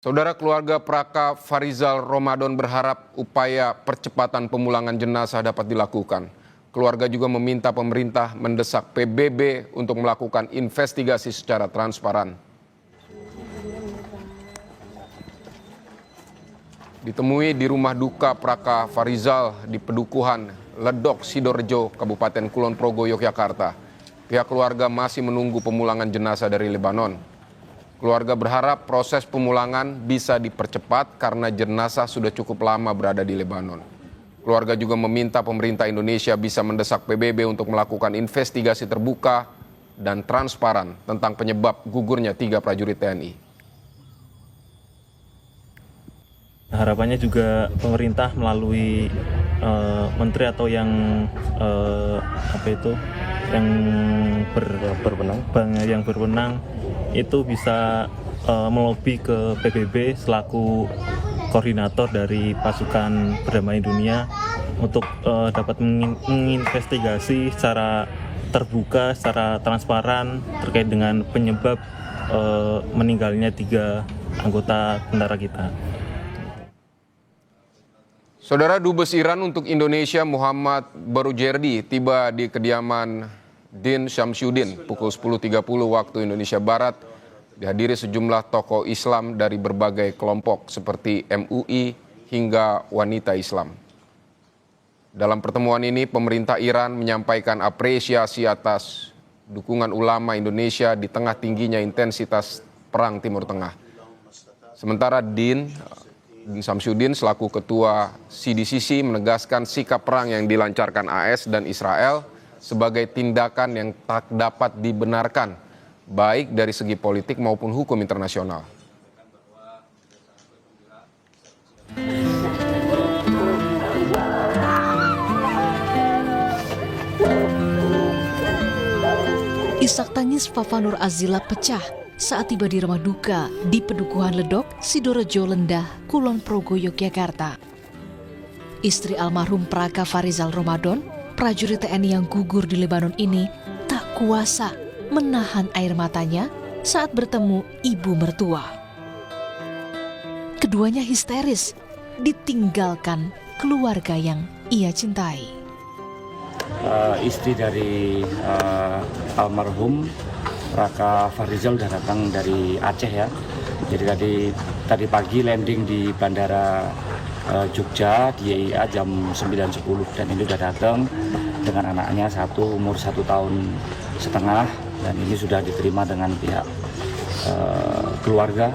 Saudara, keluarga Praka Farizal Ramadan berharap upaya percepatan pemulangan jenazah dapat dilakukan. Keluarga juga meminta pemerintah mendesak PBB untuk melakukan investigasi secara transparan. Ditemui di rumah duka Praka Farizal di Pedukuhan Ledok, Sidorejo, Kabupaten Kulon Progo, Yogyakarta. Pihak keluarga masih menunggu pemulangan jenazah dari Lebanon. Keluarga berharap proses pemulangan bisa dipercepat karena jenazah sudah cukup lama berada di Lebanon. Keluarga juga meminta pemerintah Indonesia bisa mendesak PBB untuk melakukan investigasi terbuka dan transparan tentang penyebab gugurnya 3 prajurit TNI. Harapannya juga pemerintah melalui menteri atau yang berwenang itu bisa melobi ke PBB selaku koordinator dari pasukan perdamaian dunia untuk dapat menginvestigasi secara terbuka, secara transparan terkait dengan penyebab meninggalnya 3 anggota tentara kita. Saudara, Dubes Iran untuk Indonesia Muhammad Barujerdi tiba di kediaman Din Syamsuddin pukul 10.30 waktu Indonesia Barat, dihadiri sejumlah tokoh Islam dari berbagai kelompok seperti MUI hingga wanita Islam. Dalam pertemuan ini, pemerintah Iran menyampaikan apresiasi atas dukungan ulama Indonesia di tengah tingginya intensitas perang Timur Tengah. Sementara Din Syamsuddin selaku ketua CDCC menegaskan sikap perang yang dilancarkan AS dan Israel sebagai tindakan yang tak dapat dibenarkan, baik dari segi politik maupun hukum internasional. Isak tangis Fafa Nur Azila pecah saat tiba di rumah duka di Pedukuhan Ledok, Sidorejo Lendah, Kulon Progo, Yogyakarta. Istri almarhum Praka Farizal Ramadan, prajurit TNI yang gugur di Lebanon ini, tak kuasa menahan air matanya saat bertemu ibu mertua. Keduanya histeris, ditinggalkan keluarga yang ia cintai. Istri dari almarhum Praka Farizal sudah datang dari Aceh ya. Jadi tadi pagi landing di Bandara Jogja di YIA jam 9.10 dan ini sudah datang dengan anaknya umur 1 tahun setengah dan ini sudah diterima dengan pihak keluarga.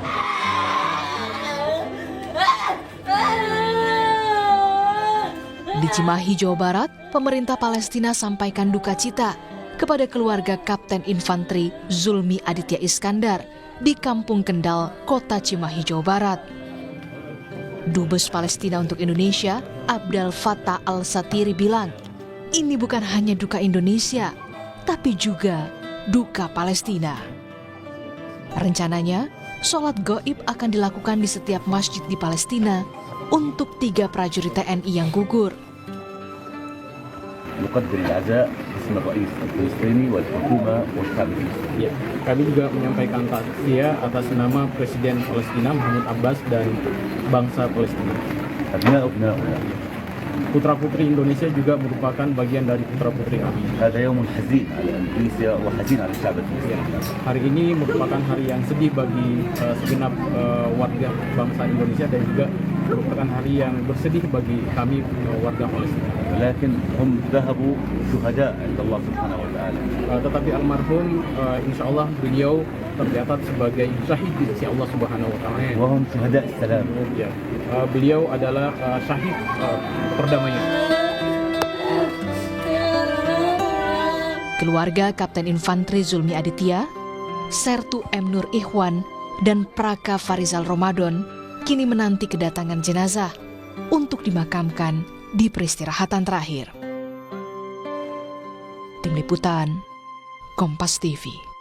Di Cimahi, Jawa Barat, pemerintah Palestina sampaikan duka cita kepada keluarga Kapten Infanteri Zulmi Aditya Iskandar di Kampung Kendal, Kota Cimahi, Jawa Barat. Dubes Palestina untuk Indonesia, Abdel Fattah Al-Satiri bilang, ini bukan hanya duka Indonesia, tapi juga duka Palestina. Rencananya, sholat gaib akan dilakukan di setiap masjid di Palestina untuk 3 prajurit TNI yang gugur. Ya, kami juga menyampaikan takziah atas nama Presiden Palestina Mahmud Abbas dan bangsa Palestina. Putra-putri Indonesia juga merupakan bagian dari putra-putri kami. Hari ini merupakan hari yang sedih bagi segenap warga bangsa Indonesia dan juga merupakan hari yang bersedih bagi kami warga Palestina. Tetapi almarhum insya Allah beliau tercatat sebagai syahid di sisi Allah Subhanahu wa taala. Beliau adalah syahid perdamaian. Keluarga Kapten Infanteri Zulmi Aditya, Sertu M. Nur Ikhwan, dan Praka Farizal Ramadan kini menanti kedatangan jenazah untuk dimakamkan di peristirahatan terakhir. Tim Liputan, Kompas TV.